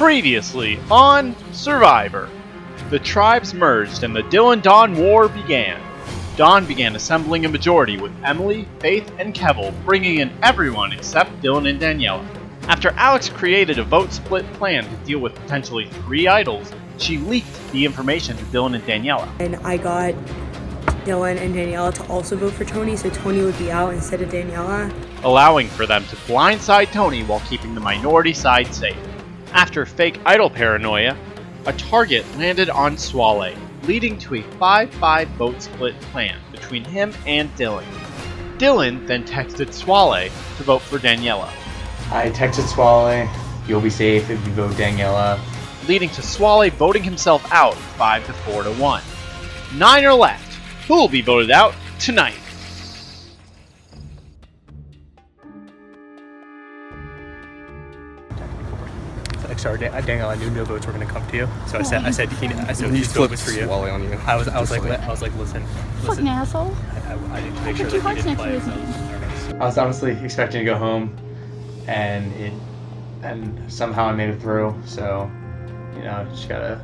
Previously on Survivor. The tribes merged and the Dylan-Dawn War began. Dawn began assembling a majority with Emily, Faith, and Kevel bringing in everyone except Dylan and Daniela. After Alex created a vote split plan to deal with potentially 3 idols, she leaked the information to Dylan and Daniela. And I got Dylan and Daniela to also vote for Tony, so Tony would be out instead of Daniela, allowing for them to blindside Tony while keeping the minority side safe. After fake idol paranoia, a target landed on Swale, leading to a 5-5 vote split plan between him and Dylan. Dylan then texted Swale to vote for Daniela. I texted Swale, you'll be safe if you vote Daniela, leading to Swale voting himself out 5-4 to 1. 9 are left. Who will be voted out tonight? Sorry, Daniel, I knew no votes were going to come to you, so I said, his vote was for you. On you. I was like, listen. Fucking asshole. I need to make sure that he didn't play. I was honestly expecting to go home, and somehow I made it through. So, just gotta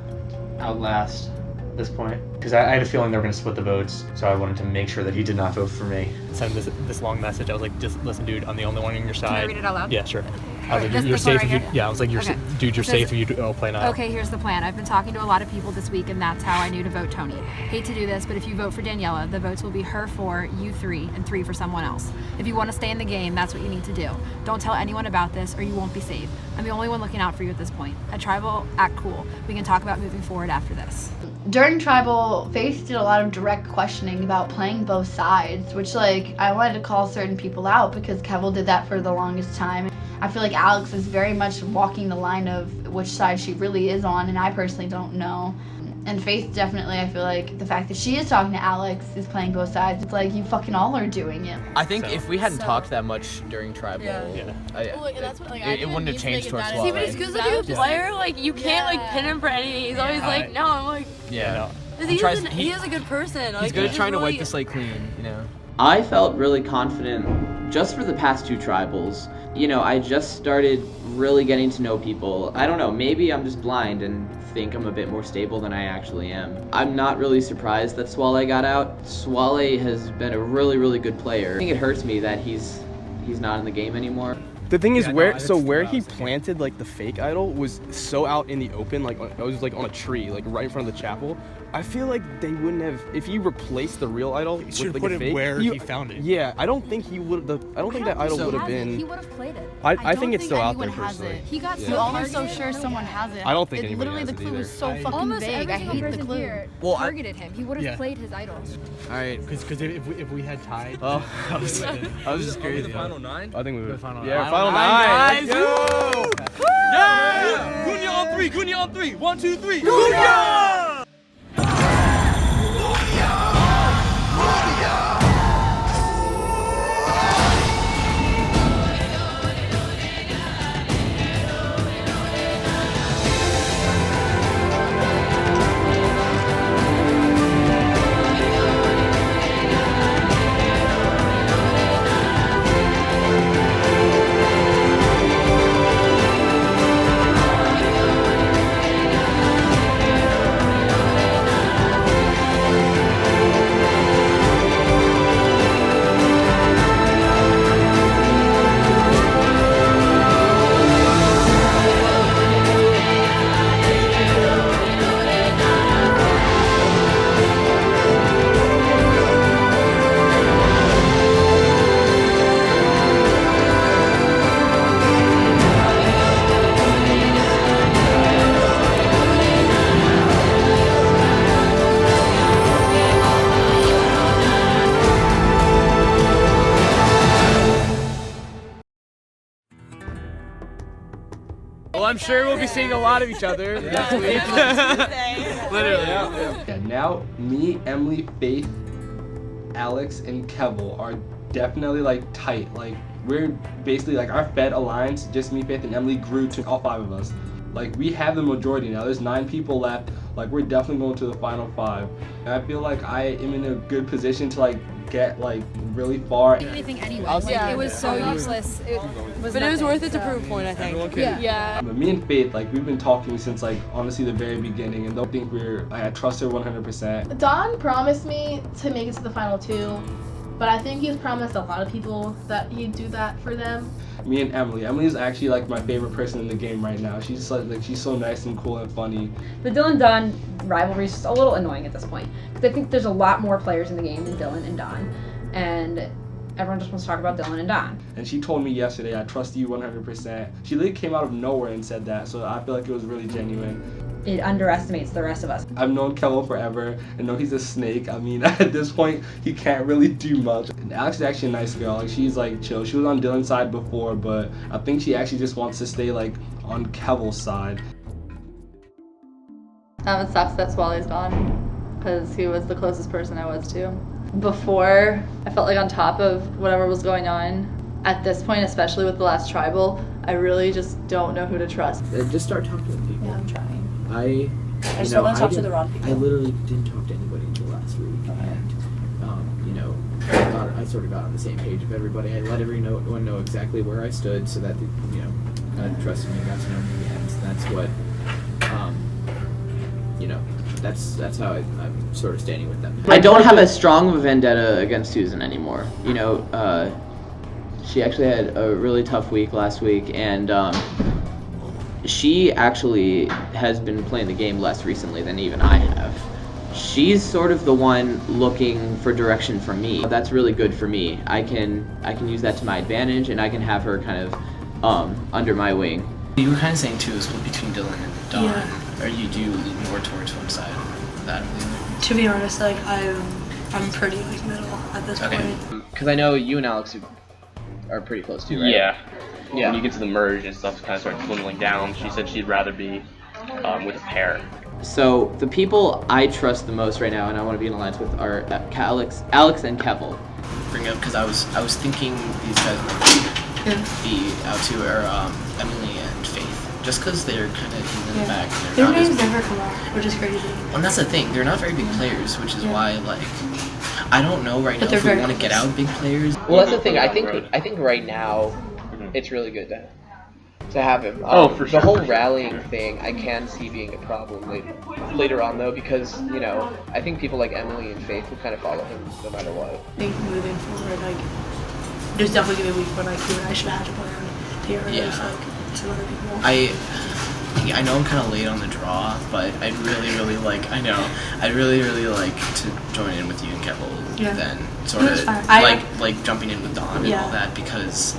outlast this point. Because I had a feeling they were gonna split the votes, so I wanted to make sure that he did not vote for me. Send this long message. I was like, just listen, dude. I'm the only one on your side. Can I read it out loud? Yeah, sure. I was like, you're this safe. one right If you, yeah, I was like, dude, you're safe if you play now. Okay, here's the plan. I've been talking to a lot of people this week, and that's how I knew to vote Tony. Hate to do this, but if you vote for Daniela, the votes will be her 4, you 3, and 3 for someone else. If you want to stay in the game, that's what you need to do. Don't tell anyone about this, or you won't be safe. I'm the only one looking out for you at this point. At Tribal, act cool. We can talk about moving forward after this. During Tribal, Faith did a lot of direct questioning about playing both sides, which, I wanted to call certain people out because Kevel did that for the longest time. I feel like Alex is very much walking the line of which side she really is on, and I personally don't know. And Faith definitely, I feel like the fact that she is talking to Alex is playing both sides. It's like you fucking all are doing it. I think if we hadn't talked that much during Tribal, it wouldn't have changed towards Swale. See, but he's because like a player, you can't pin him for anything. He's always like, no, I'm like, yeah. He is a good person. He's good at trying to wipe the slate clean, I felt really confident just for the past 2 Tribals. I just started really getting to know people. I don't know, maybe I'm just blind and think I'm a bit more stable than I actually am. I'm not really surprised that Swale got out. Swale has been a really, really good player. I think it hurts me that he's not in the game anymore. The thing is, where he planted the fake idol was so out in the open, it was on a tree, right in front of the chapel. I feel like they wouldn't have, if he replaced the real idol with should a put it fake, where he found it. Yeah, I don't think he would. I don't think that idol would have been. He would have played it. I think it's still out there personally. He got so almost so sure someone has it. I don't think anybody literally has the it clue either. was so fucking Almost vague. every I single hate the person clue. here targeted him. He would have played his idol. All right, because if we had tied, I was just crazy. The final 9? I think we would. Final 9. Let's go! Yeah! Gunya on 3. Gunya on 3. 1, 2, 3. Gunya! Well, I'm sure we'll be seeing a lot of each other next week. Literally. Yeah, now me, Emily, Faith, Alex, and Kevel are definitely tight. We're basically our Fed alliance, just me, Faith, and Emily grew to all 5 of us. We have the majority now. There's 9 people left. We're definitely going to the final 5. And I feel like I am in a good position to get like really far. Anything anyway. Like, it was so useless. But it was worth it to prove a point, I think. Yeah. But me and Faith, like we've been talking since like honestly the very beginning, and don't think I trust her 100%. Don promised me to make it to the final 2, but I think he's promised a lot of people that he'd do that for them. Me and Emily. Emily is actually like my favorite person in the game right now. She's like she's so nice and cool and funny. The Dylan-Don rivalry is just a little annoying at this point, because I think there's a lot more players in the game than Dylan and Don, and everyone just wants to talk about Dylan and Don. And she told me yesterday, I trust you 100%. She literally came out of nowhere and said that, so I feel like it was really genuine. It underestimates the rest of us. I've known Kello forever and know he's a snake. I mean, at this point, he can't really do much. And Alex is actually a nice girl. Like, she's like chill. She was on Dylan's side before, but I think she actually just wants to stay like on Kevil's side. It sucks that Swally's gone, because he was the closest person I was to. Before, I felt like on top of whatever was going on. At this point, especially with the last tribal, I really just don't know who to trust. Just start talking to people. Yeah, I'm trying. I just don't want to talk to the wrong people. I literally didn't talk to anybody until last week, and you know, I sort of got on the same page with everybody. I let everyone know exactly where I stood, so that they, you know, kind of trusted me, got to know me, and that's what, you know, that's how I'm sort of standing with them. I don't have as strong of a vendetta against Susan anymore. You know, she actually had a really tough week last week, and she actually has been playing the game less recently than even I have. She's sort of the one looking for direction from me. That's really good for me. I can use that to my advantage, and I can have her kind of under my wing. You were kind of saying too, is split between Dylan and Don. Yeah. Or you do lean more towards one side of that? To be honest, like I'm pretty like middle at this point. Because I know you and Alex are pretty close too, right? Yeah. When you get to the merge and stuff kind of starts dwindling down, she said she'd rather be with a pair. So the people I trust the most right now, and I want to be in alliance with, are Alex and Kevel. Bring up because I was thinking these guys might be out to are Emily and Faith, just because they're kind of in the back. And Their names never come out, which is crazy. And that's the thing; they're not very big players, which is why like. I don't know right now if we want to get out big players. Well, that's the thing. I think right now it's really good to have him. For sure. The whole rallying thing, I can see being a problem later on though, because you know I think people like Emily and Faith will kind of follow him no matter what. I think moving forward, like there's definitely gonna be a week where like you and I should have had to play on to get rid of like some other people. I know I'm kind of late on the draw, but I'd really like to join in with you and Kevel, then sort of like jumping in with Don and all that, because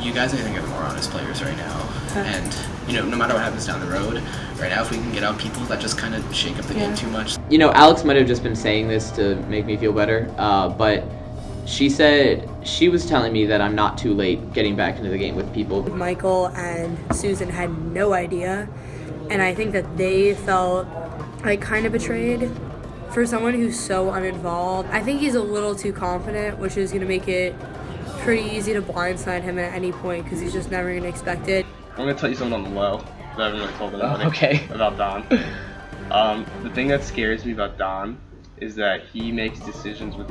you guys I think are the more honest players right now, and you know no matter what happens down the road, right now if we can get out people that just kind of shake up the game too much. You know, Alex might have just been saying this to make me feel better, but she said she was telling me that I'm not too late getting back into the game with people. Michael and Susan had no idea, and I think that they felt like kind of betrayed for someone who's so uninvolved. I think he's a little too confident, which is going to make it pretty easy to blindside him at any point because he's just never going to expect it. I'm going to tell you something on the low that I haven't really told anybody about Don. The thing that scares me about Don is that he makes decisions with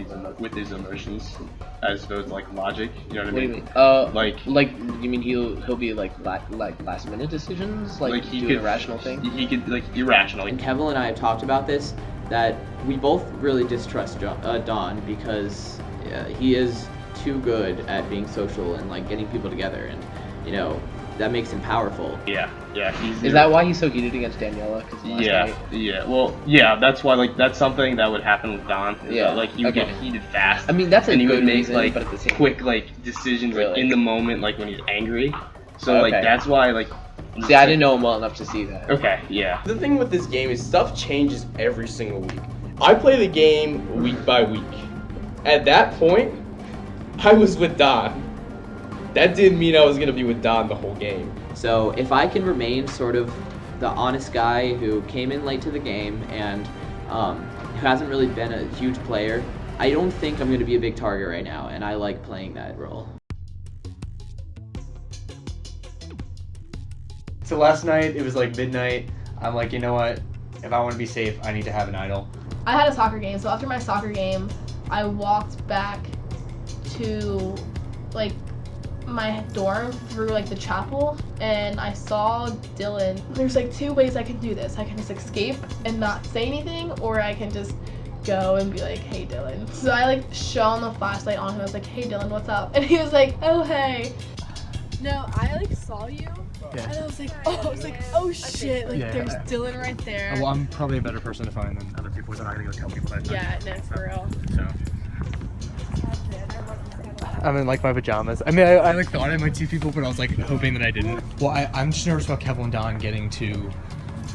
his emotions as opposed to like logic. You know what I mean? What do you mean? Like you mean he'll be like last minute decisions, like he do an irrational thing? He could like irrational. And Kevel and I have talked about this, that we both really distrust Don because he is too good at being social and like getting people together, and you know that makes him powerful. Yeah. Is that why he's so heated against Daniela? That's why that's something that would happen with Don. Like he would get heated fast. I mean that's a and he good would make reason, like but at the same quick like decisions like in the moment, like when he's angry. So like that's why like. See, I didn't know him well enough to see that. Okay, yeah. The thing with this game is stuff changes every single week. I play the game week by week. At that point, I was with Don. That didn't mean I was going to be with Don the whole game. So if I can remain sort of the honest guy who came in late to the game and who hasn't really been a huge player, I don't think I'm going to be a big target right now, and I like playing that role. So last night, it was like midnight. I'm like, you know what? If I want to be safe, I need to have an idol. I had a soccer game, so after my soccer game, I walked back to like my dorm through like the chapel, and I saw Dylan. There's like 2 ways I can do this. I can just escape and not say anything, or I can just go and be like, hey Dylan. So I like shone the flashlight on him. I was like, hey Dylan, what's up? And he was like, oh hey. No, I like saw you, and I was like, oh shit, like there's Dylan right there. Well, I'm probably a better person to find than other people, because I'm not gonna go tell people that. Yeah, no, for real. So. I'm in like my pajamas. I mean, I like thought I might see people, but I was like hoping that I didn't. Well, I'm just nervous about Kevin and Don getting to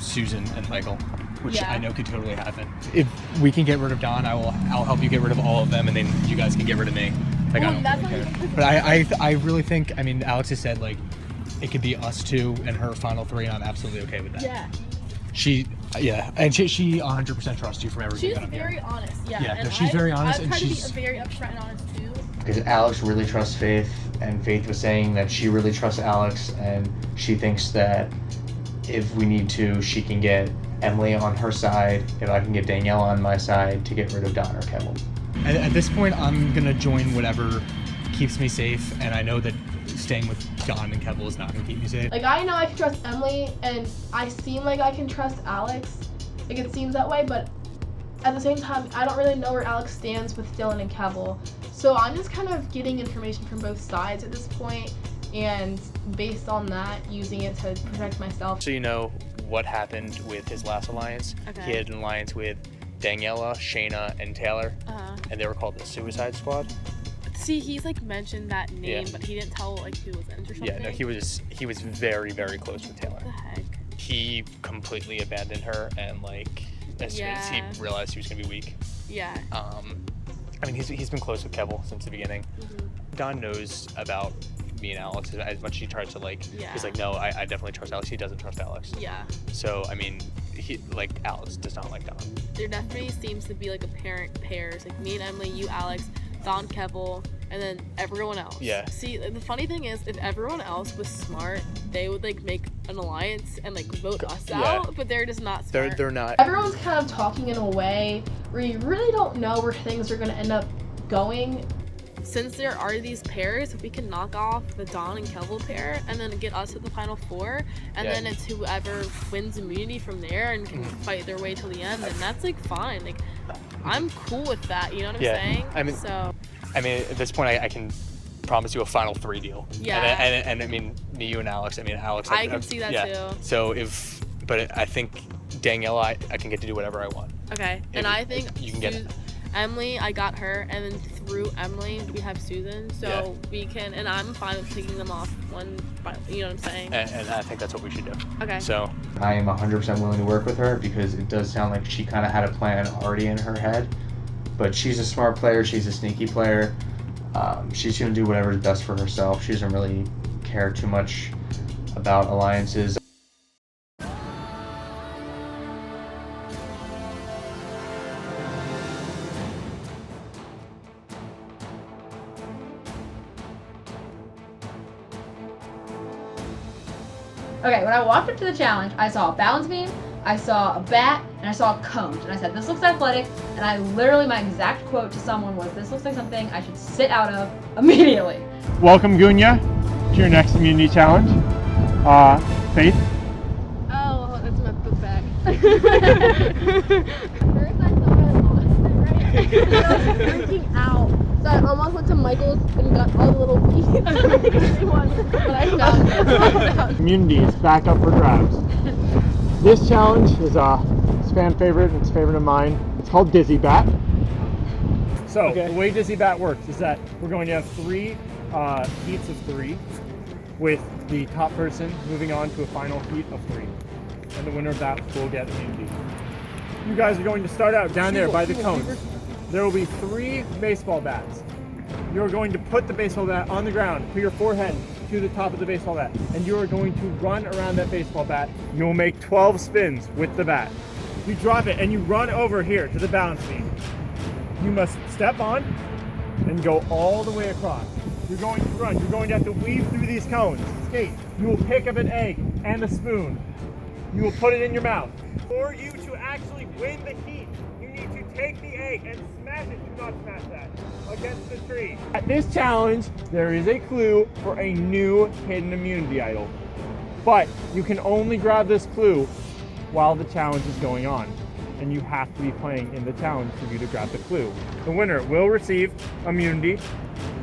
Susan and Michael, which I know could totally happen. If we can get rid of Don, I'll help you get rid of all of them, and then you guys can get rid of me. Like, I don't really care. But I really think, I mean, Alex has said like it could be us 2 and her final 3, and I'm absolutely okay with that. Yeah. And she 100% trusts you from everything. She's very honest. Yeah. Yeah, and she's very honest, and I've tried she's to be very upfront and honest too. Because Alex really trusts Faith, and Faith was saying that she really trusts Alex, and she thinks that if we need to, she can get Emily on her side, if I can get Danielle on my side to get rid of Don or Kevin. At this point, I'm gonna join whatever keeps me safe, and I know that staying with Don and Kevel is not gonna keep me safe. Like I know I can trust Emily, and I seem like I can trust Alex. Like it seems that way, but at the same time, I don't really know where Alex stands with Dylan and Kevel. So I'm just kind of getting information from both sides at this point, and based on that, using it to protect myself. So you know what happened with his last alliance? Okay. He had an alliance with Daniela, Shayna, and Taylor, and they were called the Suicide Squad. See, he's like mentioned that name, but he didn't tell like who was in it or something. Yeah, no, he was very, very close with Taylor. What the heck? He completely abandoned her, and like as soon as he realized he was gonna be weak. Yeah. I mean, he's been close with Kevel since the beginning. Don knows about me and Alex as much as he tries to like. He's like, no, I definitely trust Alex. He doesn't trust Alex. Yeah. So I mean, Alex does not like Don. There definitely seems to be like apparent pairs, like me and Emily, you, Alex, Don, Kevel, and then everyone else. Yeah. See, the funny thing is, if everyone else was smart, they would like make an alliance and like vote us out, but they're just not smart. They're not. Everyone's kind of talking in a way where you really don't know where things are going to end up going. Since there are these pairs, if we can knock off the Don and Kevel pair and then get us to the final 4, and then it's whoever wins immunity from there and can fight their way till the end, then that's like fine. Like I'm cool with that, you know what I'm saying? I mean, at this point, I can promise you a final 3 deal. Yeah. And I mean, me, you, and Alex. I mean, Alex. I can see that too. So but I think Danielle, I can get to do whatever I want. Okay. And I think you can get Emily, I got her, and then through Emily, we have Susan. So we can, and I'm fine with taking them off one by, you know what I'm saying? And I think that's what we should do. Okay. So I am 100% willing to work with her, because it does sound like she kind of had a plan already in her head. But she's a smart player. She's a sneaky player. She's going to do whatever's best for herself. She doesn't really care too much about alliances. Okay, when I walked up to the challenge, I saw a balance beam, I saw a bat, and I saw a cone. And I said, this looks athletic. And I literally, my exact quote to someone was, this looks like something I should sit out of immediately. Welcome, Gunya, to your next immunity challenge. Faith? Oh, that's my book bag. Freaking out. So I almost went to Michael's and got all the little beads. But I found it. Immunity is back up for grabs. This challenge is a fan favorite, it's a favorite of mine. It's called Dizzy Bat. So the way Dizzy Bat works is that we're going to have 3 heats of 3, with the top person moving on to a final heat of 3. And the winner of that will get immunity. You guys are going to start out down there by the cones. There will be 3 baseball bats. You're going to put the baseball bat on the ground, put your forehead to the top of the baseball bat, and you are going to run around that baseball bat. You will make 12 spins with the bat. You drop it and you run over here to the balance beam. You must step on and go all the way across. You're going to run. You're going to have to weave through these cones. Skate. You will pick up an egg and a spoon. You will put it in your mouth. For you to actually win the heat, you need to take the egg and smash it. Do not smash that. Against the tree. At this challenge, there is a clue for a new hidden immunity idol. But you can only grab this clue while the challenge is going on. And you have to be playing in the challenge for you to grab the clue. The winner will receive immunity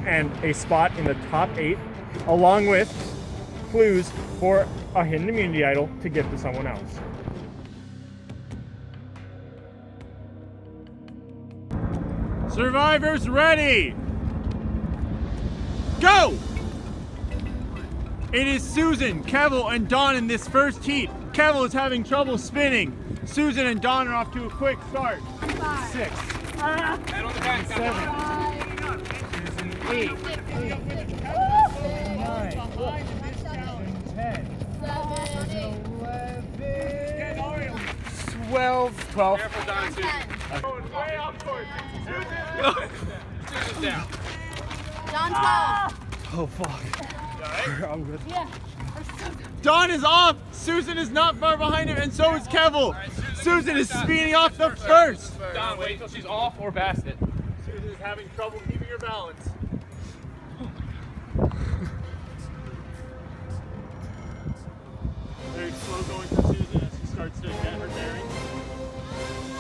and a spot in the top 8, along with clues for a hidden immunity idol to give to someone else. Survivors ready! Go! It is Susan, Kevel, and Dawn in this first heat. Kevel is having trouble spinning. Susan and Dawn are off to a quick start. 6, 7, 8, 9, 10, 11, 12, 12. Careful, Don, Susan. Going way off course. Susan's down. Don 12. Oh, fuck. I'm good. Yeah. Don is off. Susan is not far behind him, and so is Kevel. Susan is speeding off the first. Don, wait until she's off or past it. Susan is having trouble keeping her balance. Very slow going for Susan as she starts to get her bearings.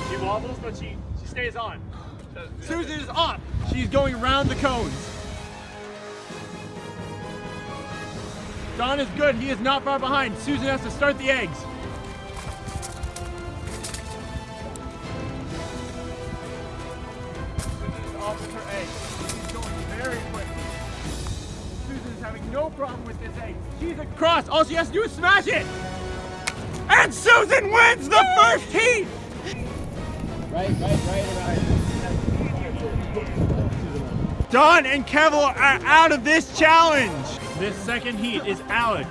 She wobbles, but she stays on. Susan is off. She's going around the cones. Don is good. He is not far behind. Susan has to start the eggs. Susan is off with her egg. She's going very quickly. Susan is having no problem with this egg. She's across. All she has to do is smash it. And Susan wins the first heat. Right. Dawn and Kevel are out of this challenge. This second heat is Alex,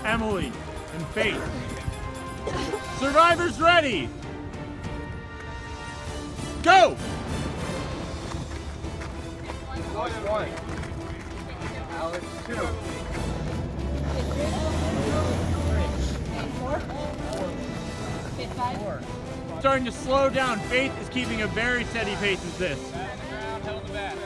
Emily, and Faith. Survivors ready. Go! One. Alex, 2. Four. Starting to slow down. Faith is keeping a very steady pace as this. Held the bat.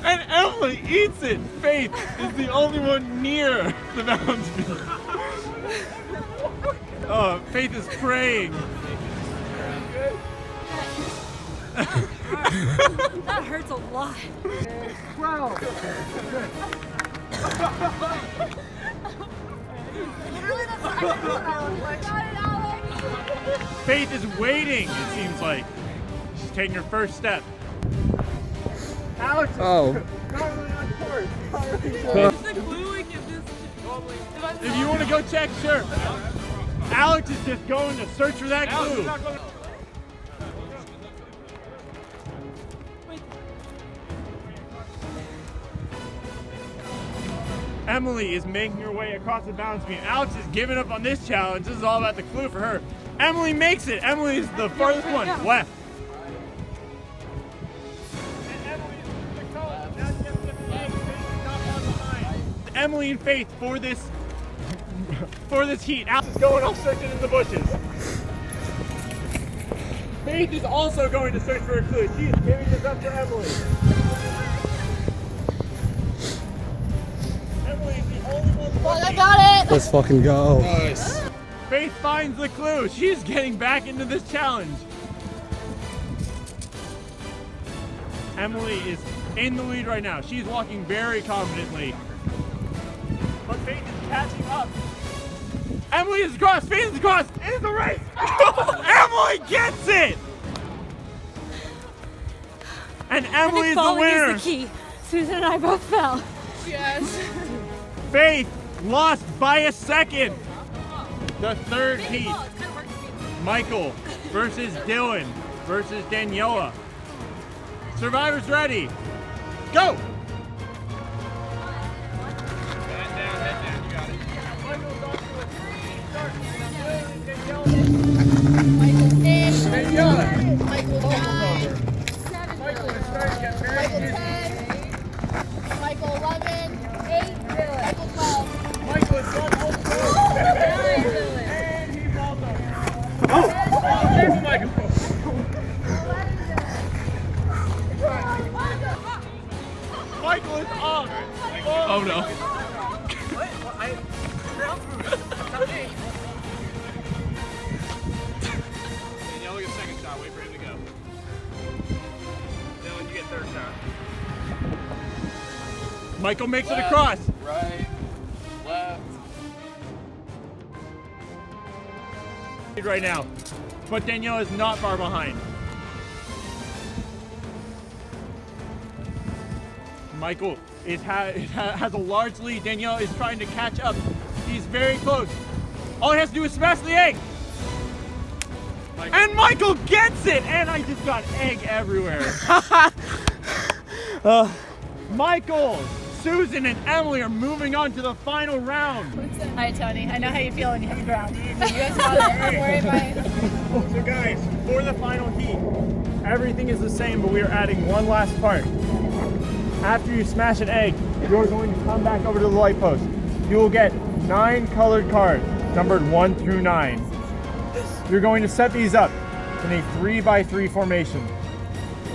And Emily eats it. Faith is the only one near the balance beam. Oh, Faith is praying. That hurts a lot. 12. Faith is waiting, it seems like. She's taking her first step. Alex is not really on course. If you want to go check, sure. Alex is just going to search for that clue. Emily is making her way across the balance beam. Alex is giving up on this challenge. This is all about the clue for her. Emily makes it. Emily is the farthest one left. Emily and Faith for this heat. Alex is going off searching in the bushes. Faith is also going to search for a clue. She is giving this up for Emily. Emily is the only one. I got it. Let's fucking go. Nice. Faith finds the clue. She's getting back into this challenge. Emily is in the lead right now. She's walking very confidently. But Faith is catching up. Emily is across. Faith is across. It is a race. Emily gets it. And Emily is the Falling winner. is the key. Susan and I both fell. Yes. Faith lost by a second. The third heat. Michael versus Dylan versus Daniela. Survivors ready. Go! Michael is starting to get very Michael is off. Oh no. Danielle, get second shot. Wait for him to go. Dylan, you get third shot. Michael makes it across. Right. Left. Right now, but Danielle is not far behind. Michael has a large lead. Danielle is trying to catch up. He's very close. All he has to do is smash the egg. And Michael gets it! And I just got egg everywhere. Michael, Susan, and Emily are moving on to the final round. Hi, Tony. I know how you feel when you hit the ground. You guys got it. Don't worry about it. So guys, for the final heat, everything is the same, but we are adding one last part. After you smash an egg, you're going to come back over to the light post. You will get 9 colored cards, numbered 1 through 9. You're going to set these up in a 3x3 formation.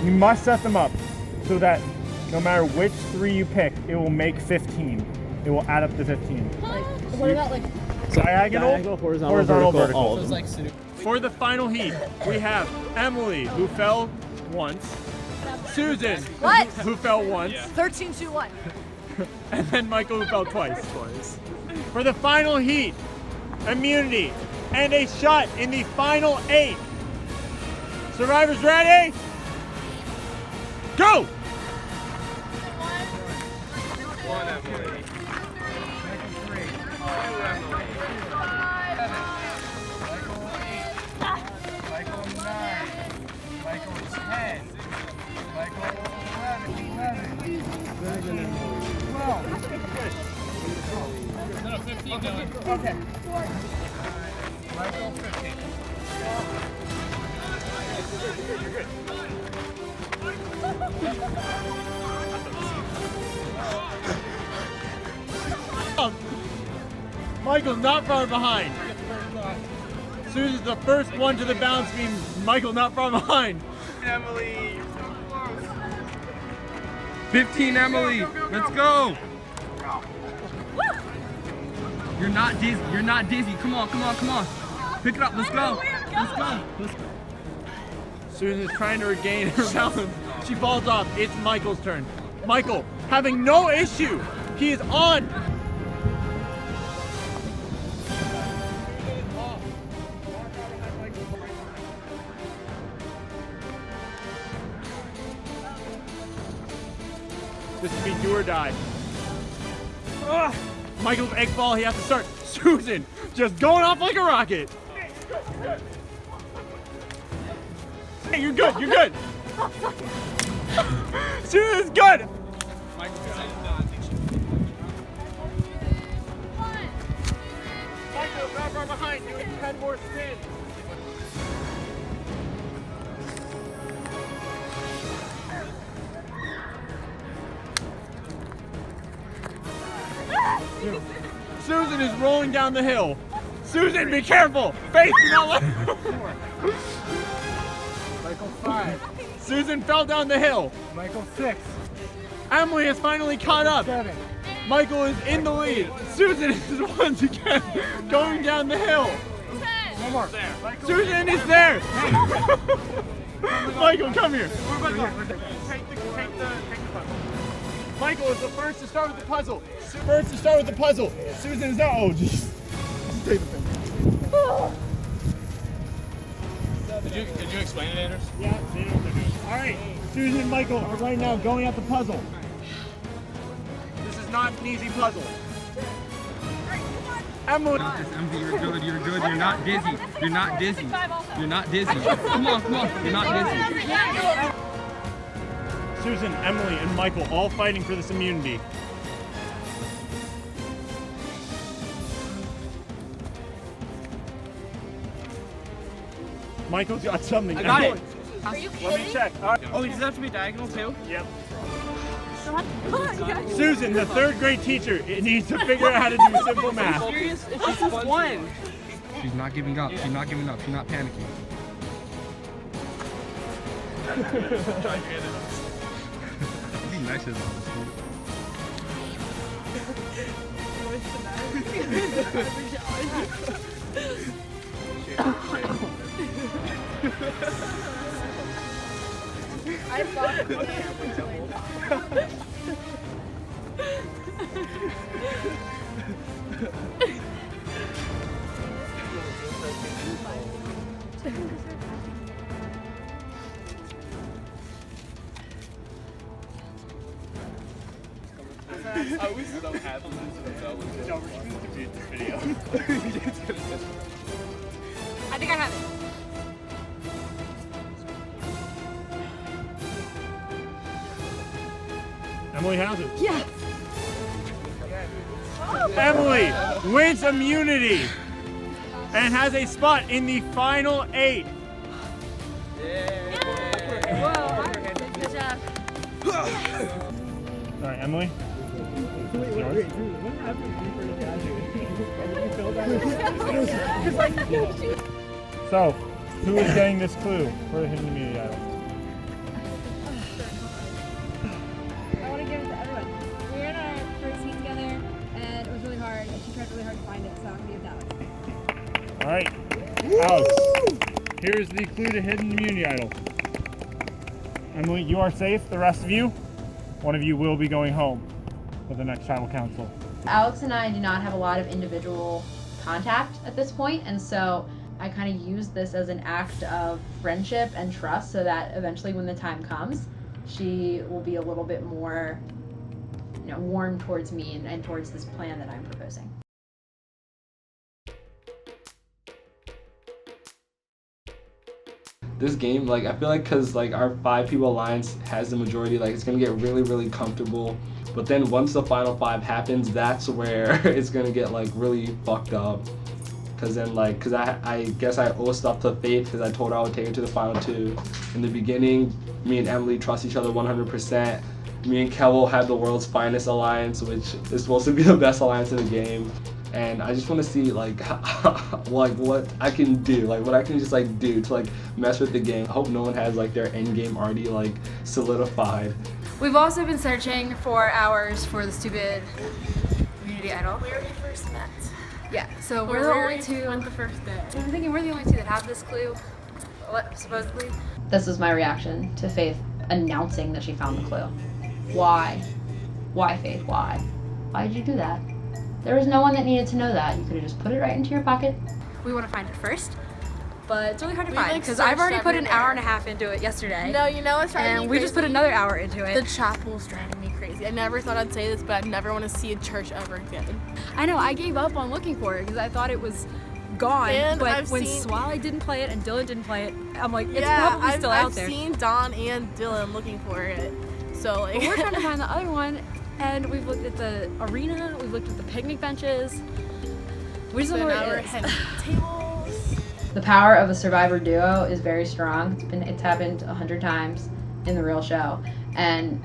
You must set them up so that no matter which 3 you pick, it will make 15. It will add up to 15. What about like Diagonal, horizontal, vertical. So it's like For the final heat, we have Emily, who fell once, Susan, What? who fell once, 13-2-1. and then Michael, who fell twice. For the final heat, immunity, and a shot in the final 8. Survivors ready? Go! One Emily. Michael 9. Michael 10. Michael 11. 12. No, 15 going. Okay. Michael 15. You're good. Michael's not far behind. Susan's the first one to the balance beam. Michael not far behind. Emily, you're so close. 15 Emily, let's go. You're not dizzy. You're not dizzy. Come on, come on, come on. Pick it up. Let's go. Let's go. Let's go. Susan is trying to regain her balance. She falls off. It's Michael's turn. Michael, having no issue. He is on. This would be do or die. Ugh. Michael's egg ball, he has to start. Susan, just going off like a rocket. Hey, you're good, you're good. Susan's good. Michael, not far behind you. 10 more spins. Susan is rolling down the hill. Susan, be careful! Faith, do not let her. Michael 5. Susan fell down the hill. Michael 6. Emily has finally caught up. 7. Michael is in the lead. Susan is once again going down the hill. 10. One more. Susan is there. Michael, come here. Take the puzzle. Michael is the first to start with the puzzle. First to start with the puzzle. Susan is not. Oh, just take the thing. Did you explain it, Anders? Yeah, they know what they're doing. All right, Susan and Michael are right now going at the puzzle. This is not an easy puzzle. Emily. You're good, you're good, you're not dizzy. You're not dizzy. You're not dizzy. Come on, come on. You're not dizzy. Susan, Emily, and Michael all fighting for this immunity. Michael's got something. I got it. Are you Let me kidding? check. All right. Oh, does it have to be diagonal too? Yep. Oh, Susan, the third grade teacher, it needs to figure out how to do simple math. Serious? It's just one. She's not giving up. She's not giving up. She's not panicking. Be nice to them. I thought I was so happy to know what No, we're just gonna defeat this video. I think I have it. Emily has it. Yes. Emily wins immunity and has a spot in the final 8. Good job. All right, Emily. So, who is getting this clue for the hidden immunity item? I want to give it to everyone. We were in our first seat together, and it was really hard, and she tried really hard to find it, so I'm going to give it to Alex. All right, Alex. Here's the clue to hidden immunity idol. Emily, you are safe. The rest of you, one of you will be going home for the next tribal council. Alex and I do not have a lot of individual contact at this point, and so I kind of use this as an act of friendship and trust so that eventually when the time comes, she will be a little bit more, warm towards me and towards this plan that I'm proposing. This game, like, I feel like because like our 5 people alliance has the majority, like it's gonna get really, really comfortable. But then once the final 5 happens, that's where it's gonna get like really fucked up. Cause then like, cause I guess I owe stuff to Faith because I told her I would take her to the final 2. In the beginning, me and Emily trust each other 100%. Me and Kevel have the world's finest alliance, which is supposed to be the best alliance in the game. And I just want to see like what I can do, like what I can just like do to like mess with the game. I hope no one has like their end game already like solidified. We've also been searching for hours for the stupid immunity idol. Where we first met. Yeah, so we're the only 2. Went the first day. I'm thinking we're the only 2 that have this clue, supposedly. This was my reaction to Faith announcing that she found the clue. Why? Why, Faith? Why? Why did you do that? There was no one that needed to know that. You could have just put it right into your pocket. We want to find it first, but it's really hard to We, find like, because I've already searched put an everywhere. hour and a half into it yesterday. No, you know what's driving me And we just put crazy? another hour into it. The chapel's driving me crazy. I never thought I'd say this, but I never want to see a church ever again. I know, I gave up on looking for it because I thought it was gone, And but I've when seen- Swally didn't play it and Dylan didn't play it, I'm like, it's Yeah, probably still out there. I've seen Don and Dylan looking for it. So like, But we're trying to find the other one, and we've looked at the arena, we've looked at the picnic benches. We just don't know where it is. Tables. The power of a survivor duo is very strong. It's happened 100 times in the real show, and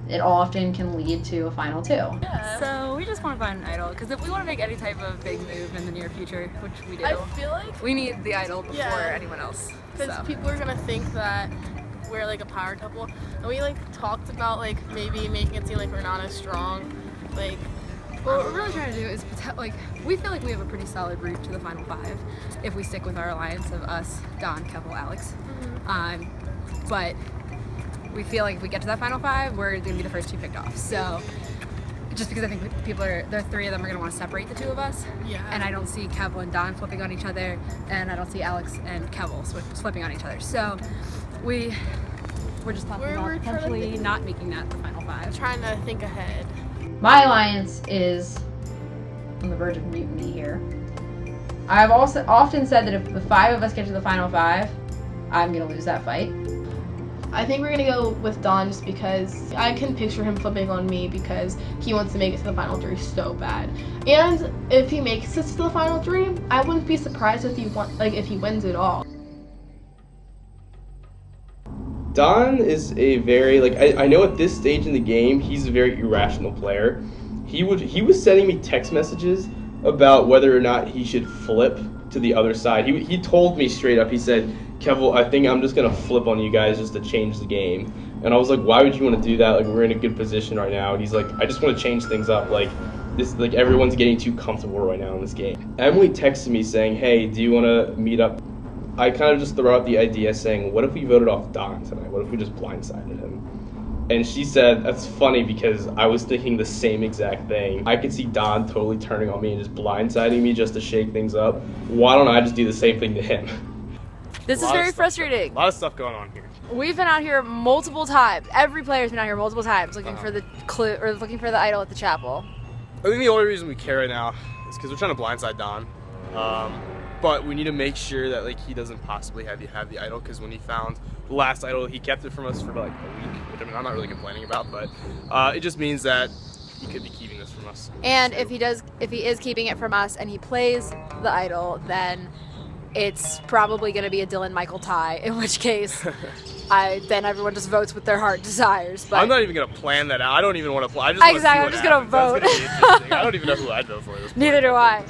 it often can lead to a final 2. Yeah. So we just want to find an idol, because if we want to make any type of big move in the near future, which we do, I feel like we need the idol before Yeah. anyone else. Because So. people are gonna think that we're like a power couple, and we like talked about like maybe making it seem like we're not as strong. Like, Well, what we're really trying to do is, we feel like we have a pretty solid route to the final 5 if we stick with our alliance of us, Don, Kevel, Alex. But we feel like if we get to that final 5, we're going to be the first 2 picked off. So, just because I think the 3 of them are going to want to separate the 2 of us. Yeah. And I don't see Kevel and Don flipping on each other, and I don't see Alex and Kevel flipping on each other. So, we're just talking about we're trying to potentially think- not making that the final 5. trying to think ahead. My alliance is on the verge of mutiny here. I've also often said that if the 5 of us get to the final 5, I'm gonna lose that fight. I think we're gonna go with Don just because I can picture him flipping on me because he wants to make it to the final 3 so bad. And if he makes it to the final 3, I wouldn't be surprised if he wins it all. Don is a very, like, I know at this stage in the game, he's a very irrational player. He was sending me text messages about whether or not he should flip to the other side. He told me straight up, he said, Kevel, I think I'm just going to flip on you guys just to change the game. And I was like, why would you want to do that? Like, we're in a good position right now. And he's like, I just want to change things up. Like, everyone's getting too comfortable right now in this game. Emily texted me saying, hey, do you want to meet up? I kind of just threw out the idea saying, what if we voted off Don tonight? What if we just blindsided him? And she said, that's funny because I was thinking the same exact thing. I could see Don totally turning on me and just blindsiding me just to shake things up. Why don't I just do the same thing to him? This is very frustrating. A lot of stuff going on here. We've been out here multiple times. Every player's been out here multiple times looking for the clue or looking for the idol at the chapel. I think the only reason we care right now is because we're trying to blindside Don. But we need to make sure that like he doesn't possibly have the idol, because when he found the last idol, he kept it from us for like a week, which I mean I'm not really complaining about, but it just means that he could be keeping this from us. And if he is keeping it from us and he plays the idol, then it's probably going to be a Dylan Michael tie, in which case then everyone just votes with their heart desires. But I'm not even going to plan that out. I don't even want to play. I just exactly. I'm just going to vote. I don't even know who I'd vote for this point. Neither do I.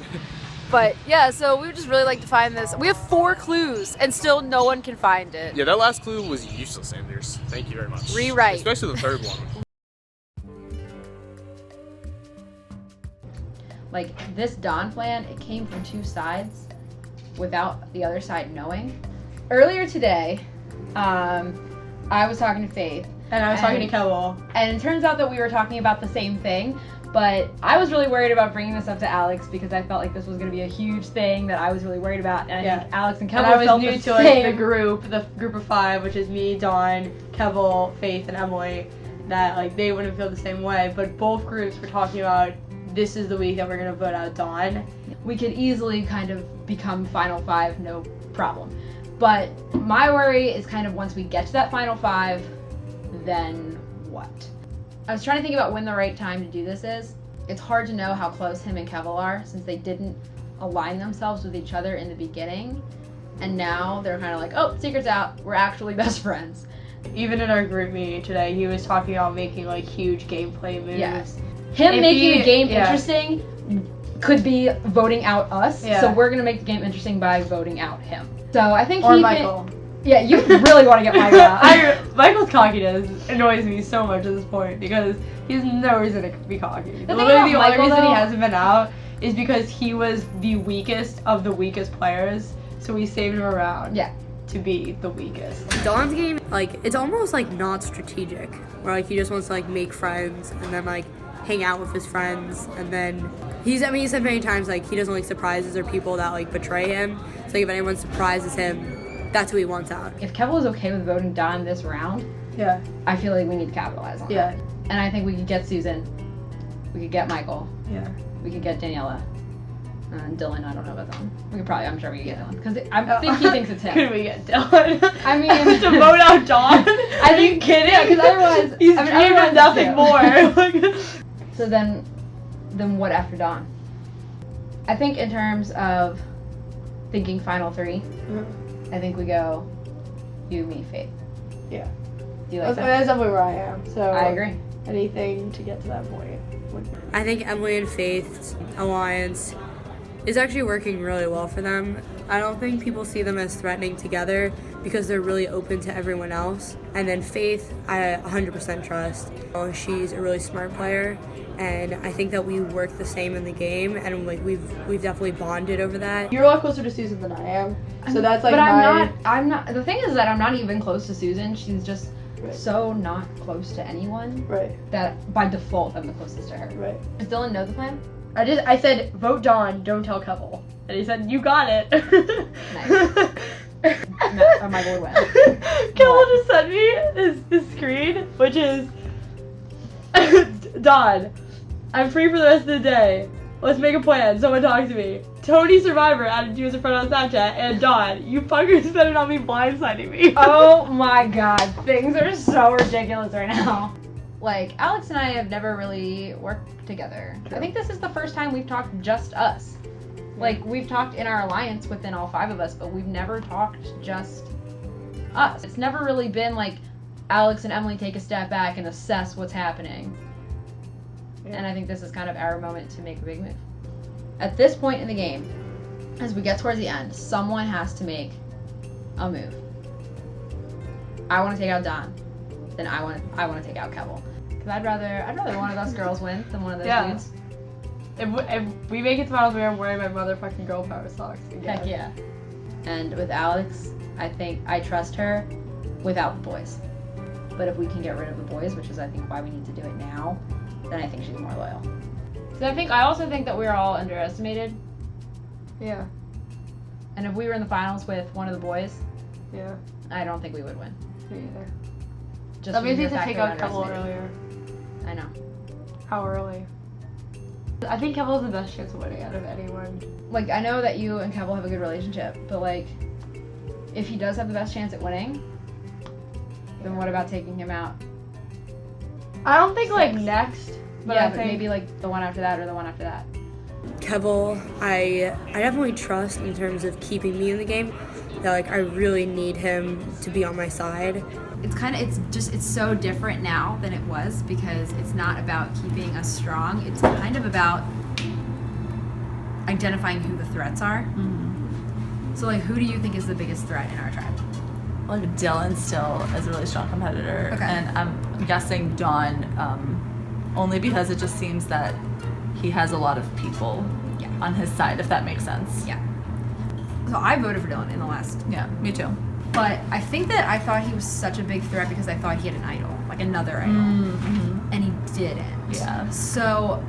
But yeah, so we would just really like to find this. We have 4 clues and still no one can find it. Yeah, that last clue was useless, Anders. Thank you very much. Rewrite. Especially the third one. Like, this Don plan, it came from 2 sides without the other side knowing. Earlier today, I was talking to Faith. And I was talking to Kevel. And it turns out that we were talking about the same thing. But I was really worried about bringing this up to Alex because I felt like this was going to be a huge thing that I was really worried about. And I think Alex and Kevel and I was felt new the to same. like the group of 5, which is me, Dawn, Kevel, Faith, and Emily. That like they wouldn't feel the same way. But both groups were talking about this is the week that we're going to vote out Dawn. We could easily kind of become Final 5, no problem. But my worry is kind of once we get to that Final 5, then what? I was trying to think about when the right time to do this is. It's hard to know how close him and Kevel are since they didn't align themselves with each other in the beginning. And now they're kind of like, oh, secret's out. We're actually best friends. Even in our group meeting today, he was talking about making like huge gameplay moves. Yes. Him making the game interesting could be voting out us. Yeah. So we're going to make the game interesting by voting out him. So I think or Michael. Yeah, you really want to get Michael out. Michael's cockiness annoys me so much at this point because he has no reason to be cocky. Literally, the only reason he hasn't been out is because he was the weakest of the weakest players, so we saved him around. Yeah. To be the weakest. Dawn's game, like, it's almost like not strategic, where like he just wants to like make friends and then like hang out with his friends, and then he said many times like he doesn't like surprises or people that like betray him. So like if anyone surprises him, that's who he wants out. If Kevel is okay with voting Don this round, I feel like we need to capitalize on that. And I think we could get Susan. We could get Michael. Yeah. We could get Daniela. And Dylan, I don't know about Dylan. I'm sure we could get Dylan. Because I think he thinks it's him. Could we get Dylan? I mean... to vote out Dawn? Are you kidding? Yeah, because otherwise... He's dreaming nothing more. So then what after Dawn? I think in terms of thinking Final 3, I think we go you, me, Faith. Yeah. Do you like that? That's definitely where I am. So I agree. Anything to get to that point. I think Emily and Faith's alliance is actually working really well for them. I don't think people see them as threatening together because they're really open to everyone else. And then Faith, I 100% trust. She's a really smart player, and I think that we work the same in the game, and like we've definitely bonded over that. You're a lot closer to Susan than I am, so that's like. But I'm not. The thing is that I'm not even close to Susan. She's just so not close to anyone. Right. That by default I'm the closest to her. Right. Does Dylan know the plan? I said vote Dawn, don't tell Kevel, and he said you got it. Nice. Michael would win. Kevel just sent me his screen, which is Dawn, I'm free for the rest of the day. Let's make a plan. Someone talk to me. Tony Survivor added you as a friend on Snapchat, and Dawn, you fuckers better not be blindsiding me. Oh my god, things are so ridiculous right now. Like, Alex and I have never really worked together. True. I think this is the first time we've talked just us. Like, we've talked in our alliance within all 5 of us, but we've never talked just us. It's never really been like Alex and Emily take a step back and assess what's happening. Yeah. And I think this is kind of our moment to make a big move. At this point in the game, as we get towards the end, someone has to make a move. I want to take out Don. Then I want to take out Kevel. Cause I'd rather one of us girls win than one of those dudes. If we make it to finals, I'm wearing my motherfucking girl power socks again. Heck yeah. And with Alex, I think I trust her without the boys. But if we can get rid of the boys, which is I think why we need to do it now, then I think she's more loyal. So I also think that we're all underestimated. Yeah. And if we were in the finals with one of the boys, yeah, I don't think we would win. Me either. Just that means the we have to fact take that out we're Kevel underestimated. earlier. I know. How early? I think Kevel's the best chance of winning out of anyone. Like, I know that you and Kevel have a good relationship, but like, if he does have the best chance at winning, then what about taking him out? I don't think like next, but yeah, I but think maybe like the one after that or the one after that. Kevel, I definitely trust in terms of keeping me in the game. That like I really need him to be on my side. It's so different now than it was because it's not about keeping us strong. It's kind of about identifying who the threats are. Mm-hmm. So like, who do you think is the biggest threat in our tribe? Like Dylan still is a really strong competitor, Okay. and I'm guessing Dawn, only because it just seems that he has a lot of people on his side, if that makes sense. Yeah. So I voted for Dylan in the last. Yeah, me too. But I think that I thought he was such a big threat because I thought he had an idol, like another idol, Mm-hmm. and he didn't. Yeah. So,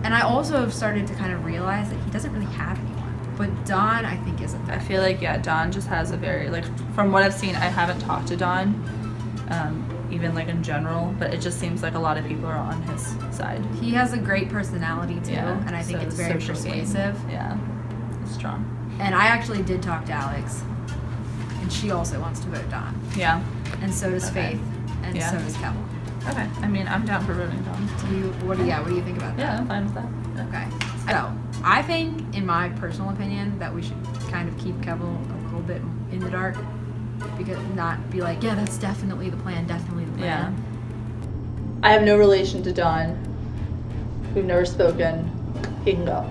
and I also have started to kind of realize that he doesn't really have anyone. But Dawn, I think, is a threat. I feel like, yeah, Dawn just has a very, like, from what I've seen, I haven't talked to Dawn, even like in general, but it just seems like a lot of people are on his side. He has a great personality too, Yeah, and I think so it's very social game. persuasive. Yeah, it's strong. And I actually did talk to Alex, and she also wants to vote Dawn. Yeah. And so does Okay. Faith, and Yeah. so does Kevel. Okay, I mean, I'm down for voting Dawn. What do you think about that? Yeah, I'm fine with that. Okay. So, I think, in my personal opinion, that we should kind of keep Kevel a little bit in the dark. Because not be like, yeah, that's definitely the plan, definitely the plan. I have no relation to Dawn. We've never spoken. He can go.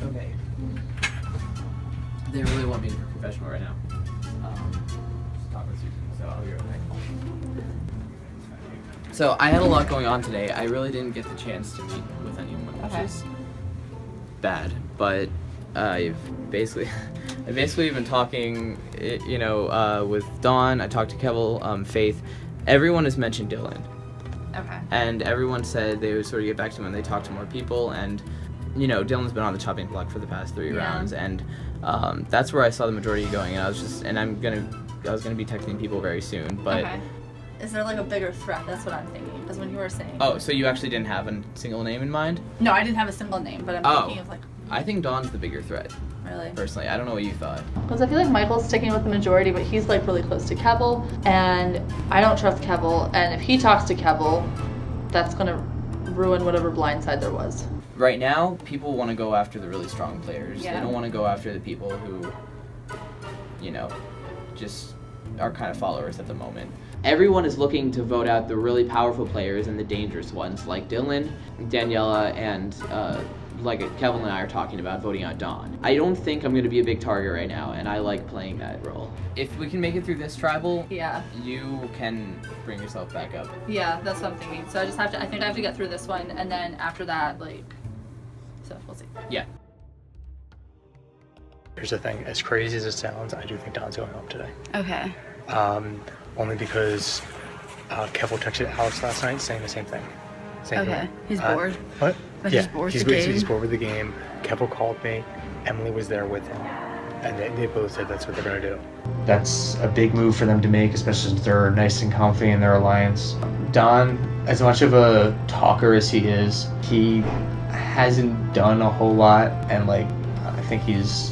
Okay. They really want me to be professional right now. Just talk with Susan, so I'll be right back. So I had a lot going on today. I really didn't get the chance to meet with anyone, which is bad. But I've basically been talking, with Dawn. I talked to Kevel, Faith. Everyone has mentioned Dylan. Okay. And everyone said they would sort of get back to him when they talked to more people. And, Dylan's been on the chopping block for the past 3 rounds. And that's where I saw the majority going. And I was gonna be texting people very soon. But. Okay. Is there like a bigger threat? That's what I'm thinking. Because when you were saying. Oh, so you actually didn't have a single name in mind? No, I didn't have a single name, but I'm thinking of like. I think Dawn's the bigger threat. Really? Personally, I don't know what you thought. Because I feel like Michael's sticking with the majority, but he's like really close to Kevel, and I don't trust Kevel. And if he talks to Kevel, that's gonna ruin whatever blind side there was. Right now, people want to go after the really strong players. Yeah. They don't want to go after the people who, just are kind of followers at the moment. Everyone is looking to vote out the really powerful players and the dangerous ones, like Dylan, Daniela, and like Kevin and I are talking about voting out Dawn. I don't think I'm going to be a big target right now, and I like playing that role. If we can make it through this tribal, you can bring yourself back up. Yeah, that's what I'm thinking. So I think I have to get through this one, and then after that, so we'll see. Yeah. Here's the thing, as crazy as it sounds, I do think Don's going home today. Okay. Only because Kevel texted Alex last night saying the same thing. Okay. He's bored. What? But Yeah, he's bored with the game. He's bored with the game. Kevel called me. Emily was there with him. And they both said that's what they're going to do. That's a big move for them to make, especially since they're nice and comfy in their alliance. Don, as much of a talker as he is, he hasn't done a whole lot, and I think he's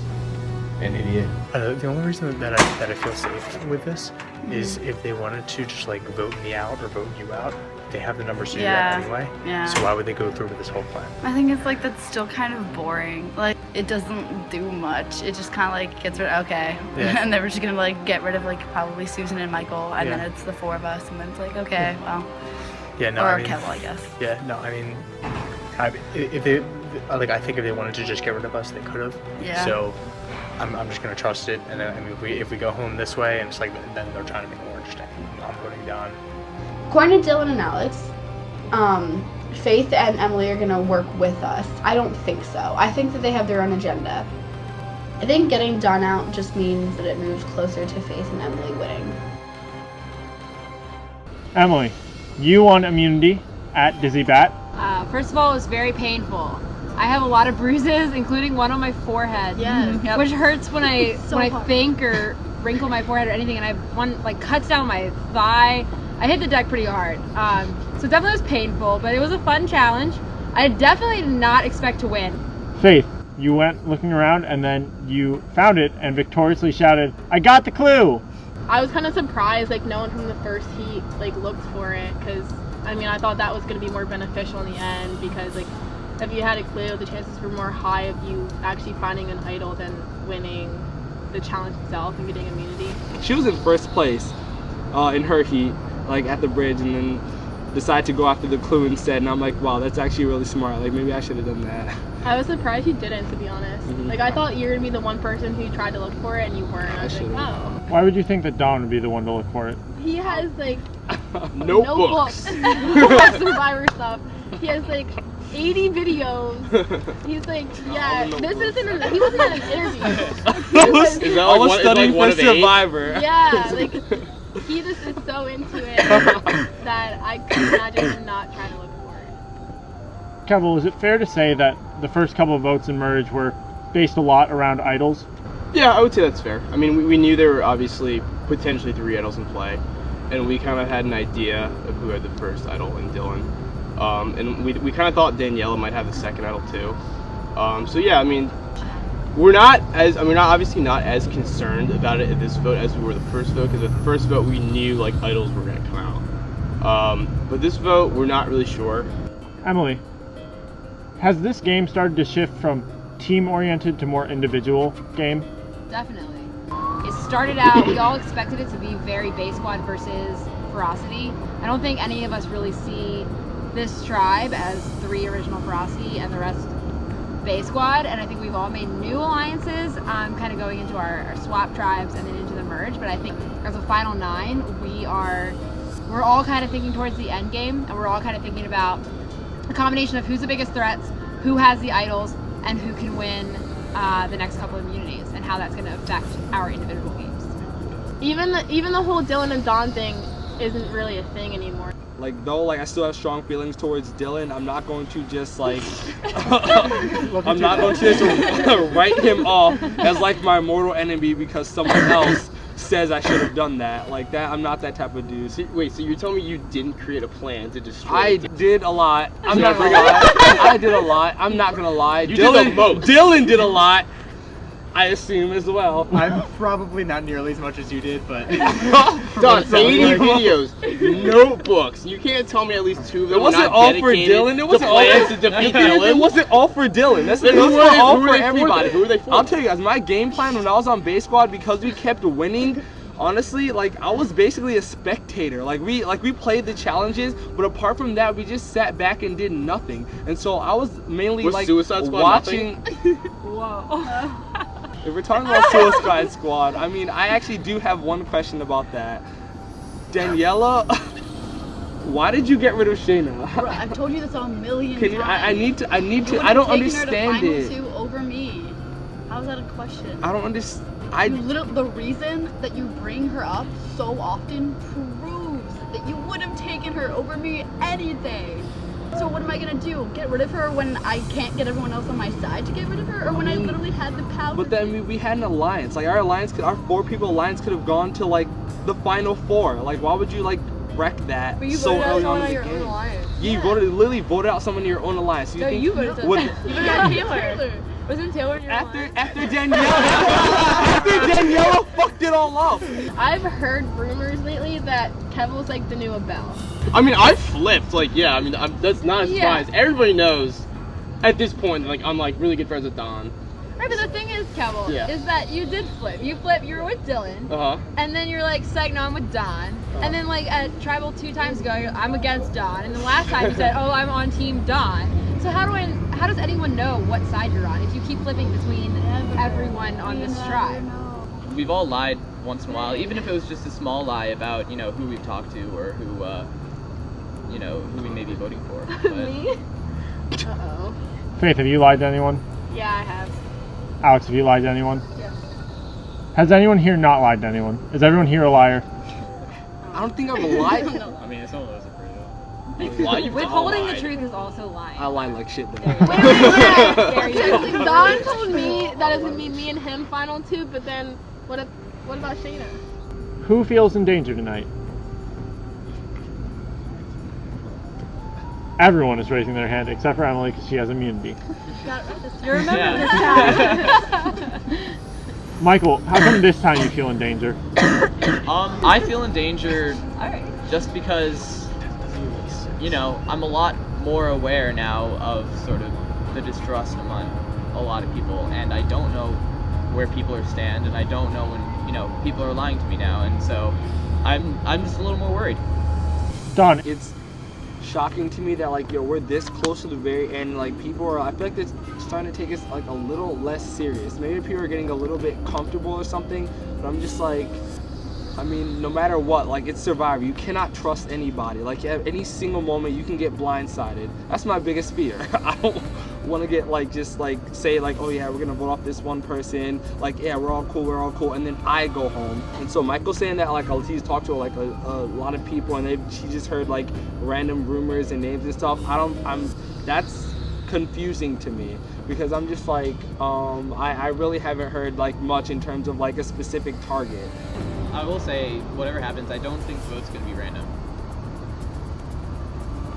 an idiot. The only reason that I feel safe with this is if they wanted to just vote me out or vote you out, they have the numbers to do Yeah. that anyway. Yeah. So why would they go through with this whole plan? I think it's like that's still kind of boring. Like it doesn't do much. It just kind of like gets rid. Okay, Yeah. and then we're just gonna like get rid of like probably Susan and Michael, and Yeah. then it's the 4 of us, and then it's like okay, well. Yeah, no, or I mean, Kevel, I guess. Yeah, no, I mean, if they, like, I think if they wanted to just get rid of us, they could have. Yeah. So, I'm just gonna trust it, and then I mean, if we go home this way, and it's like then they're trying to make it more interesting. I'm voting Don. According to Dylan and Alex, Faith and Emily are gonna work with us. I don't think so. I think that they have their own agenda. I think getting Don out just means that it moves closer to Faith and Emily winning. Emily, you won immunity at Dizzy Bat. First of all, it was very painful. I have a lot of bruises, including one on my forehead. Yes. Yep. Which hurts when I So hard. think or wrinkle my forehead or anything, and I have one like cuts down my thigh. I hit the deck pretty hard. So definitely was painful, but it was a fun challenge. I definitely did not expect to win. Faith, you went looking around and then you found it and victoriously shouted, "I got the clue!" I was kind of surprised, like, no one from the first heat, like, looked for it, because, I mean, I thought that was going to be more beneficial in the end, because, like, if you had a clue, the chances were more high of you actually finding an idol than winning the challenge itself and getting immunity. She was in first place in her heat, like at the bridge, and then decided to go after the clue instead, and I'm like, wow, that's actually really smart. Like, maybe I should have done that. I was surprised you didn't, to be honest. Mhm. Like, I thought you were going to be the one person who tried to look for it, and you weren't. I was like, oh. Why would you think that Don would be the one to look for it? He has, like, Notebooks. Survivor stuff. He has, like, 80 videos. He's like, yeah, he wasn't at an interview. I was studying for Survivor. Yeah, like, he just is so into it that I couldn't imagine him not trying to look for it. Kevel, is it fair to say that the first couple of votes in Merge were based a lot around idols? Yeah, I would say that's fair. I mean, we knew there were obviously potentially 3 idols in play, and we kind of had an idea of who had the first idol in Dylan. And we kind of thought Daniela might have the second idol too. So yeah, I mean, we're obviously not as concerned about it at this vote as we were the first vote, because at the first vote we knew like idols were gonna come out. But this vote, we're not really sure. Emily, has this game started to shift from team-oriented to more individual game? Definitely. It started out, we all expected it to be very base squad versus ferocity. I don't think any of us really see this tribe as 3 original ferocity and the rest base squad, and I think we've all made new alliances, kind of going into our swap tribes and then into the merge. But I think as a final 9, we're all kind of thinking towards the end game, and we're all kind of thinking about a combination of who's the biggest threats, who has the idols, and who can win the next couple of immunities, and how that's going to affect our individual games. Even the whole Dylan and Dawn thing isn't really a thing anymore. Like, though, like, I still have strong feelings towards Dylan, I'm not going to just, like, I'm not going to just write him off as, like, my mortal enemy because someone else says I should have done that. Like, that, I'm not that type of dude. So, wait, so you're telling me you didn't create a plan to destroy I it? did a lot. I'm not gonna lie. I did a lot. I'm not gonna lie. You did the most. Dylan did a lot. I assume as well. I'm probably not nearly as much as you did, but Don, 80 videos, notebooks. You can't tell me at least 2 of them It wasn't were not all for dedicated Dylan. It wasn't to plans to defeat Dylan. It wasn't all for Dylan. That's Then it. It who was were all they for for? everybody. Who were they for? I'll tell you guys, my game plan when I was on base squad, because we kept winning, honestly, like, I was basically a spectator. Like we played the challenges, but apart from that, we just sat back and did nothing. And so I was mainly Was like Suicide Squad watching. Whoa. If we're talking about Suicide Squad, I mean, I actually do have one question about that. Daniela, why did you get rid of Shayna? Bro, I've told you this a million Can you, times. I need to. You I don't would've taken understand her to it. final 2 over me. How's that a question? I don't understand. The reason that you bring her up so often proves that you would have taken her over me any day. So what am I gonna do? Get rid of her when I can't get everyone else on my side to get rid of her, or when I literally had the power? But then we had an alliance. Like, our 4-people alliance could have gone to like the final 4. Like, why would you like wreck that But you so voted out early on someone in on the your game? own alliance. Yeah, you literally voted out someone in your own alliance. So you No, think you voted would- out Taylor. Wasn't Taylor your After Daniela fucked it all up. I've heard rumors lately that Kevin's like the new Abel. I mean, I flipped. Like, yeah. I mean, that's not a surprise. Yeah. Everybody knows at this point. Like, I'm like really good friends with Don. Right, but the thing is, Kevin, Yeah. is that you did flip. You were with Dylan, and then you're like, psych, no, I'm with Don. And then like at Tribal 2 times ago, I'm against Don. And the last time you said, oh, I'm on Team Don. So how does anyone know what side you're on if you keep flipping between everyone on this tribe? We've all lied once in a while, even if it was just a small lie about, you know, who we've talked to or who, you know, who we may be voting for. But... Me? Uh-oh. Faith, have you lied to anyone? Yeah, I have. Alex, have you lied to anyone? Yes. Has anyone here not lied to anyone? Is everyone here a liar? I don't think I've lied. I mean, it's all those are pretty Withholding the truth is also lying. I lie like shit though. Don told me that it's gonna be me and him final 2, but then what about Shayna? Who feels in danger tonight? Everyone is raising their hand except for Emily because she has immunity. You remember this time. Michael, how come this time you feel in danger? I feel in danger just because, you know, I'm a lot more aware now of sort of the distrust among a lot of people, and I don't know where people are stand, and I don't know when, you know, people are lying to me now, and so I'm just a little more worried. Don, it's shocking to me that like, yo, we're this close to the very end. Like, people are, I feel like it's starting to take us like a little less serious. Maybe people are getting a little bit comfortable or something, but I'm just like, I mean, no matter what, like, it's Survivor. You cannot trust anybody. Like, at any single moment, you can get blindsided. That's my biggest fear. I don't want to get, like, just, like, say, like, oh, yeah, we're going to vote off this one person. Like, yeah, we're all cool. And then I go home. And so Michael's saying that, like, he's talked to, like, a lot of people, and she just heard, like, random rumors and names and stuff. That's confusing to me. Because I'm just, like, I really haven't heard, like, much in terms of, like, a specific target. I will say, whatever happens, I don't think the vote's going to be random.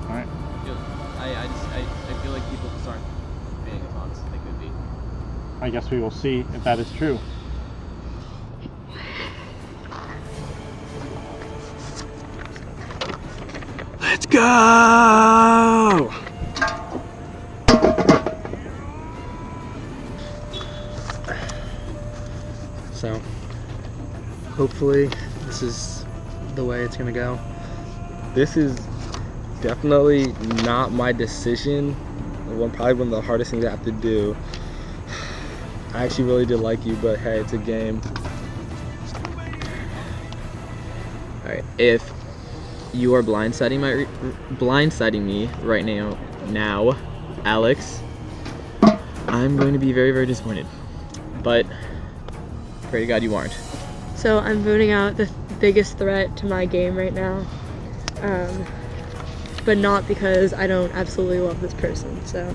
Alright. I feel like people just aren't being as honest as they could be. I guess we will see if that is true. Let's go! So, hopefully this is the way it's gonna go. This is definitely not my decision. Probably one of the hardest things I have to do. I actually really did like you, but hey, it's a game. Alright, if you are blindsiding me right now, Alex, I'm going to be very, very disappointed. But pray to God you aren't. So I'm voting out the biggest threat to my game right now, but not because I don't absolutely love this person. So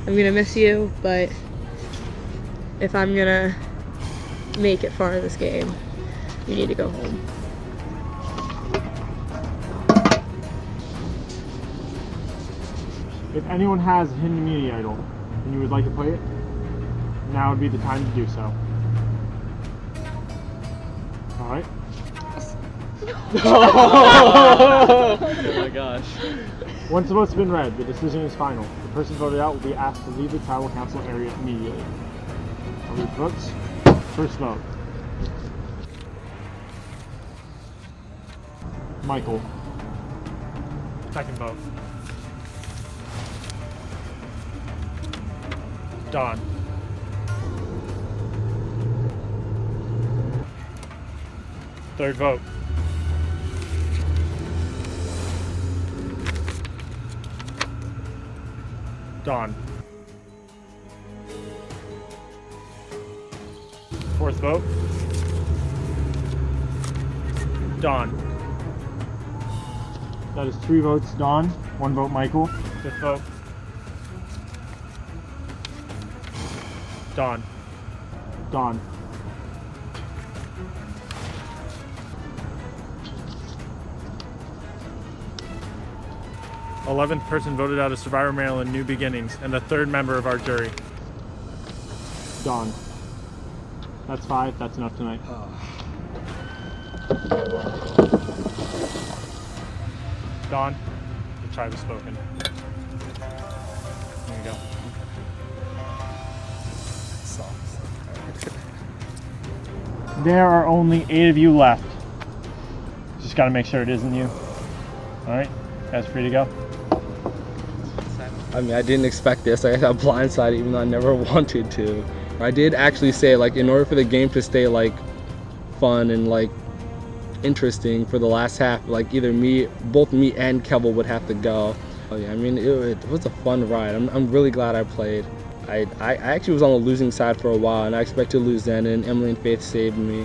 I'm gonna miss you, but if I'm gonna make it far in this game, you need to go home. If anyone has a hidden immunity idol and you would like to play it, now would be the time to do so. Alright. Oh my gosh. Once the vote's been read, the decision is final. The person voted out will be asked to leave the tribal council area immediately. I'll read votes. First vote. Michael. Second vote. Don. Third vote. Don. Fourth vote. Don. That is 3 votes Don, 1 vote Michael. Fifth vote. Don. Don. th person voted out of Survivor Maryland New Beginnings and the 3rd member of our jury. Dawn. That's 5. That's enough tonight. Dawn, the tribe has spoken. There you go. There are only 8 of you left. Just gotta make sure it isn't you. Alright, guys free to go? I mean, I didn't expect this. I got blindsided even though I never wanted to. I did actually say, like, in order for the game to stay, like, fun and, like, interesting for the last half, like, either both me and Kevel would have to go. Oh, yeah, I mean, it was a fun ride. I'm really glad I played. I actually was on the losing side for a while, and I expected to lose then, and Emily and Faith saved me.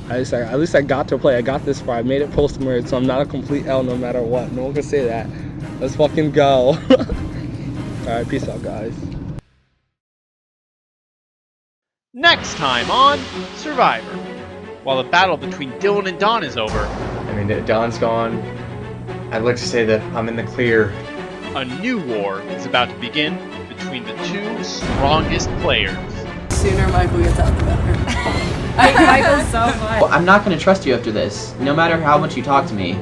At least I got to play. I got this far. I made it post-merge, so I'm not a complete L no matter what. No one can say that. Let's fucking go. Alright, peace out, guys. Next time on Survivor. While the battle between Dylan and Dawn is over, I mean, Dawn's gone. I'd like to say that I'm in the clear. A new war is about to begin between the 2 strongest players. The sooner Michael gets out, the better. Michael's so fun. I'm not going to trust you after this, no matter how much you talk to me.